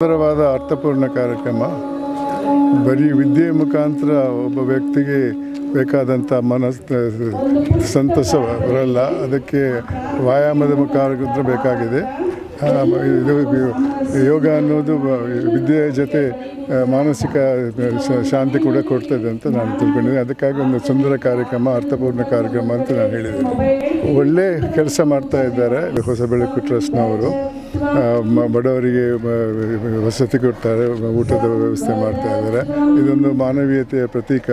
ಸುಂದರವಾದ ಅರ್ಥಪೂರ್ಣ ಕಾರ್ಯಕ್ರಮ. ಬರೀ ವಿದ್ಯೆ ಮುಖಾಂತರ ಒಬ್ಬ ವ್ಯಕ್ತಿಗೆ ಬೇಕಾದಂಥ ಸಂತಸ ಬರಲ್ಲ, ಅದಕ್ಕೆ ವ್ಯಾಯಾಮದ ಮುಖಾಂತರ ಬೇಕಾಗಿದೆ. ಇದು ಯೋಗ ಅನ್ನೋದು ವಿದ್ಯೆಯ ಜೊತೆ ಮಾನಸಿಕ ಶಾಂತಿ ಕೂಡ ಕೊಡ್ತದೆ ಅಂತ ನಾನು ತಿಳ್ಕೊಂಡಿದ್ದೀನಿ. ಅದಕ್ಕಾಗಿ ಒಂದು ಸುಂದರ ಕಾರ್ಯಕ್ರಮ, ಅರ್ಥಪೂರ್ಣ ಕಾರ್ಯಕ್ರಮ ಅಂತ ನಾನು ಹೇಳಿದ್ದೀನಿ. ಒಳ್ಳೆ ಕೆಲಸ ಮಾಡ್ತಾ ಇದ್ದಾರೆ ಹೊಸಬೆಳಕು ಟ್ರಸ್ಟ್ನವರು. ಬಡವರಿಗೆ ವಸತಿ ಕೊಡ್ತಾರೆ, ಊಟದ ವ್ಯವಸ್ಥೆ ಮಾಡ್ತಾ ಇದ್ದಾರೆ. ಇದೊಂದು ಮಾನವೀಯತೆಯ ಪ್ರತೀಕ.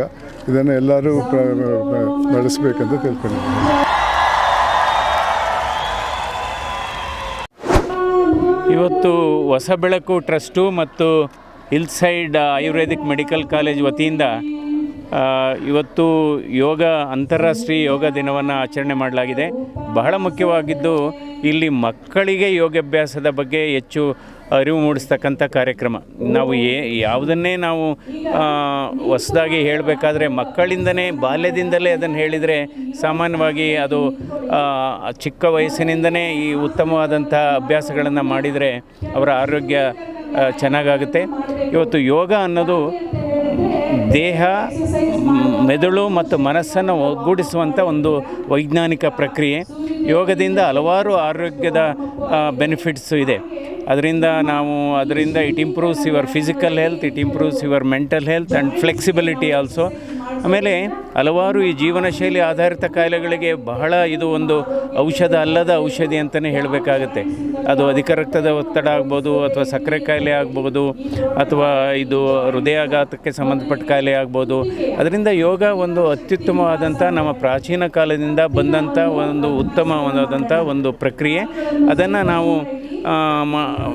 ಇದನ್ನು ಎಲ್ಲರೂ ಬಳಸಬೇಕಂತ ತಿಳ್ಕೊಂಡಿದ್ದೀನಿ. ಇವತ್ತು ಹೊಸಬೆಳಕು ಟ್ರಸ್ಟು ಮತ್ತು ಹಿಲ್ಸೈಡ್ ಆಯುರ್ವೇದಿಕ್ ಮೆಡಿಕಲ್ ಕಾಲೇಜ್ ವತಿಯಿಂದ ಇವತ್ತು ಅಂತಾರಾಷ್ಟ್ರೀಯ ಯೋಗ ದಿನವನ್ನು ಆಚರಣೆ ಮಾಡಲಾಗಿದೆ. ಬಹಳ ಮುಖ್ಯವಾಗಿದ್ದು ಇಲ್ಲಿ ಮಕ್ಕಳಿಗೆ ಯೋಗಾಭ್ಯಾಸದ ಬಗ್ಗೆ ಹೆಚ್ಚು ಅರಿವು ಮೂಡಿಸ್ತಕ್ಕಂಥ ಕಾರ್ಯಕ್ರಮ. ನಾವು ಯಾವುದನ್ನೇ ನಾವು ಹೊಸದಾಗಿ ಹೇಳಬೇಕಾದ್ರೆ ಮಕ್ಕಳಿಂದನೇ, ಬಾಲ್ಯದಿಂದಲೇ ಅದನ್ನು ಹೇಳಿದರೆ ಸಾಮಾನ್ಯವಾಗಿ ಅದು ಚಿಕ್ಕ ವಯಸ್ಸಿನಿಂದನೇ ಈ ಉತ್ತಮವಾದಂಥ ಅಭ್ಯಾಸಗಳನ್ನು ಮಾಡಿದರೆ ಅವರ ಆರೋಗ್ಯ ಚೆನ್ನಾಗಾಗುತ್ತೆ. ಇವತ್ತು ಯೋಗ ಅನ್ನೋದು ದೇಹ, ಮೆದುಳು ಮತ್ತು ಮನಸ್ಸನ್ನು ಒಗ್ಗೂಡಿಸುವಂಥ ಒಂದು ವೈಜ್ಞಾನಿಕ ಪ್ರಕ್ರಿಯೆ. ಯೋಗದಿಂದ ಹಲವಾರು ಆರೋಗ್ಯದ ಬೆನಿಫಿಟ್ಸು ಇದೆ. ಅದರಿಂದ it improves your physical health, it improves your mental health and flexibility also. ಆಮೇಲೆ ಹಲವಾರು ಈ ಜೀವನ ಶೈಲಿ ಆಧಾರಿತ ಕಾಯಿಲೆಗಳಿಗೆ ಬಹಳ ಇದು ಒಂದು ಅಲ್ಲದ ಔಷಧಿ ಅಂತಲೇ ಹೇಳಬೇಕಾಗತ್ತೆ. ಅದು ಅಧಿಕ ರಕ್ತದ ಒತ್ತಡ ಆಗ್ಬೋದು, ಅಥವಾ ಸಕ್ಕರೆ ಕಾಯಿಲೆ ಆಗ್ಬೋದು, ಅಥವಾ ಇದು ಹೃದಯಾಘಾತಕ್ಕೆ ಸಂಬಂಧಪಟ್ಟ ಕಾಯಿಲೆ ಆಗ್ಬೋದು. ಅದರಿಂದ ಯೋಗ ಒಂದು ಅತ್ಯುತ್ತಮವಾದಂಥ ನಮ್ಮ ಪ್ರಾಚೀನ ಕಾಲದಿಂದ ಬಂದಂಥ ಒಂದು ಉತ್ತಮವಾದಂಥ ಒಂದು ಪ್ರಕ್ರಿಯೆ. ಅದನ್ನು ನಾವು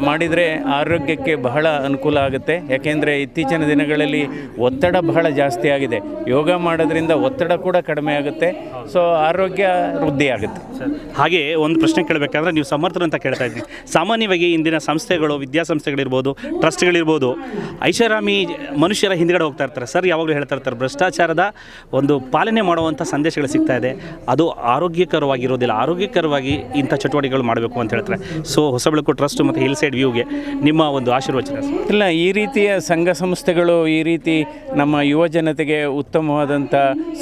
ಮಾಡಿದರೆ ಆರೋಗ್ಯಕ್ಕೆ ಬಹಳ ಅನುಕೂಲ ಆಗುತ್ತೆ. ಯಾಕೆಂದರೆ ಇತ್ತೀಚಿನ ದಿನಗಳಲ್ಲಿ ಒತ್ತಡ ಬಹಳ ಜಾಸ್ತಿ ಆಗಿದೆ. ಯೋಗ ಮಾಡೋದ್ರಿಂದ ಒತ್ತಡ ಕೂಡ ಕಡಿಮೆ ಆಗುತ್ತೆ. ಸೊ ಆರೋಗ್ಯ ವೃದ್ಧಿ ಆಗುತ್ತೆ. ಹಾಗೆ ಒಂದು ಪ್ರಶ್ನೆ ಕೇಳಬೇಕಾದ್ರೆ ನೀವು ಸಮರ್ಥರು ಅಂತ ಕೇಳ್ತಾ ಇದ್ದೀನಿ. ಸಾಮಾನ್ಯವಾಗಿ ಇಂದಿನ ಸಂಸ್ಥೆಗಳು, ವಿದ್ಯಾಸಂಸ್ಥೆಗಳಿರ್ಬೋದು, ಟ್ರಸ್ಟ್ಗಳಿರ್ಬೋದು, ಐಷಾರಾಮಿ ಮನುಷ್ಯರ ಹಿಂದ್ಗಡೆ ಹೋಗ್ತಾ ಇರ್ತಾರೆ. ಸರ್ ಯಾವಾಗಲೂ ಹೇಳ್ತಾ ಇರ್ತಾರೆ, ಭ್ರಷ್ಟಾಚಾರದ ಒಂದು ಪಾಲನೆ ಮಾಡುವಂಥ ಸಂದೇಶಗಳು ಸಿಗ್ತಾ ಇದೆ. ಅದು ಆರೋಗ್ಯಕರವಾಗಿರೋದಿಲ್ಲ. ಆರೋಗ್ಯಕರವಾಗಿ ಇಂಥ ಚಟುವಟಿಕೆಗಳು ಮಾಡಬೇಕು ಅಂತ ಹೇಳ್ತಾರೆ. ಸೊ ಹೊಸಬೆಳಕು ಟ್ರಸ್ಟ್ ಮತ್ತು ಹಿಲ್ಸೈಡ್ ವ್ಯೂಗೆ ನಿಮ್ಮ ಒಂದು ಆಶೀರ್ವಚನ. ಇಲ್ಲ, ಈ ರೀತಿಯ ಸಂಘ ಸಂಸ್ಥೆಗಳು ಈ ರೀತಿ ನಮ್ಮ ಯುವ ಜನತೆಗೆ ಉತ್ತಮವಾದಂಥ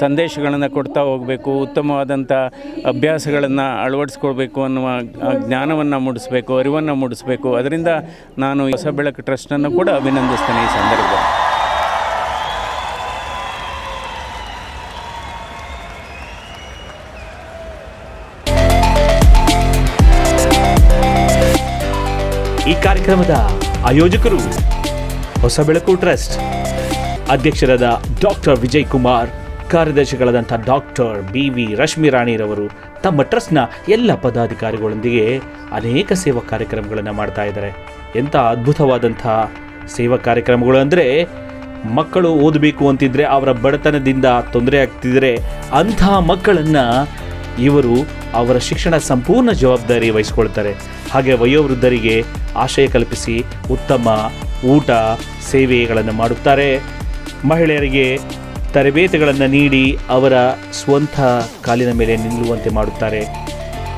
ಸಂದೇಶಗಳನ್ನು ಕೊಡ್ತಾ ಹೋಗಬೇಕು, ಉತ್ತಮವಾದಂಥ ಅಭ್ಯಾಸಗಳನ್ನು ಅಳವಡಿಸ್ಕೊಳ್ಬೇಕು ಅನ್ನುವ ಜ್ಞಾನವನ್ನು ಮೂಡಿಸಬೇಕು, ಅರಿವನ್ನು ಮೂಡಿಸಬೇಕು. ಅದರಿಂದ ನಾನು ಹೊಸಬೆಳಕು ಟ್ರಸ್ಟನ್ನು ಕೂಡ ಅಭಿನಂದಿಸ್ತೇನೆ ಈ ಸಂದರ್ಭ. ಈ ಕಾರ್ಯಕ್ರಮದ ಆಯೋಜಕರು ಹೊಸಬೆಳಕು ಟ್ರಸ್ಟ್, ಅಧ್ಯಕ್ಷರಾದ ಡಾಕ್ಟರ್ ವಿಜಯ್ ಕುಮಾರ್, ಕಾರ್ಯದರ್ಶಿಗಳಾದಂಥ ಡಾಕ್ಟರ್ BV ರಶ್ಮಿ ರಾಣಿರವರು ತಮ್ಮ ಟ್ರಸ್ಟ್ನ ಎಲ್ಲ ಪದಾಧಿಕಾರಿಗಳೊಂದಿಗೆ ಅನೇಕ ಸೇವಾ ಕಾರ್ಯಕ್ರಮಗಳನ್ನು ಮಾಡ್ತಾ ಇದ್ದಾರೆ. ಎಂಥ ಅದ್ಭುತವಾದಂಥ ಸೇವಾ ಕಾರ್ಯಕ್ರಮಗಳು ಅಂದರೆ, ಮಕ್ಕಳು ಓದಬೇಕು ಅಂತಿದ್ರೆ, ಅವರ ಬಡತನದಿಂದ ತೊಂದರೆ ಆಗ್ತಿದ್ರೆ ಅಂಥ ಮಕ್ಕಳನ್ನು ಇವರು ಅವರ ಶಿಕ್ಷಣ ಸಂಪೂರ್ಣ ಜವಾಬ್ದಾರಿ ವಹಿಸ್ಕೊಳ್ತಾರೆ. ಹಾಗೆ ವಯೋವೃದ್ಧರಿಗೆ ಆಶ್ರಯ ಕಲ್ಪಿಸಿ ಉತ್ತಮ ಊಟ ಸೇವೆಗಳನ್ನು ಮಾಡುತ್ತಾರೆ. ಮಹಿಳೆಯರಿಗೆ ತರಬೇತಿಗಳನ್ನು ನೀಡಿ ಅವರ ಸ್ವಂತ ಕಾಲಿನ ಮೇಲೆ ನಿಲ್ಲುವಂತೆ ಮಾಡುತ್ತಾರೆ.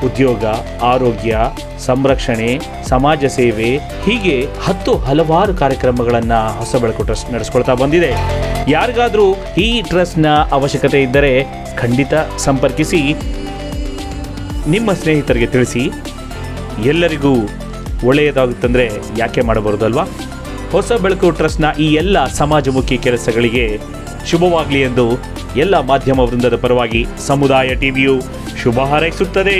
ಉದ್ಯೋಗ, ಆರೋಗ್ಯ, ಸಂರಕ್ಷಣೆ, ಸಮಾಜ ಸೇವೆ, ಹೀಗೆ ಹಲವಾರು ಕಾರ್ಯಕ್ರಮಗಳನ್ನು ಹೊಸಬೆಳಕು ಟ್ರಸ್ಟ್ ನಡೆಸ್ಕೊಳ್ತಾ ಬಂದಿದೆ. ಯಾರಿಗಾದರೂ ಈ ಟ್ರಸ್ಟ್ನ ಅವಶ್ಯಕತೆ ಇದ್ದರೆ ಖಂಡಿತ ಸಂಪರ್ಕಿಸಿ, ನಿಮ್ಮ ಸ್ನೇಹಿತರಿಗೆ ತಿಳಿಸಿ. ಎಲ್ಲರಿಗೂ ಒಳ್ಳೆಯದಾಗುತ್ತಂದರೆ ಯಾಕೆ ಮಾಡಬಾರದು ಅಲ್ವಾ? ಹೊಸಬೆಳಕು ಟ್ರಸ್ಟ್ನ ಈ ಎಲ್ಲ ಸಮಾಜಮುಖಿ ಕೆಲಸಗಳಿಗೆ ಶುಭವಾಗಲಿ ಎಂದು ಎಲ್ಲ ಮಾಧ್ಯಮ ವೃಂದದ ಪರವಾಗಿ ಸಮುದಾಯ ಟಿವಿಯು ಶುಭ ಹಾರೈಸುತ್ತದೆ.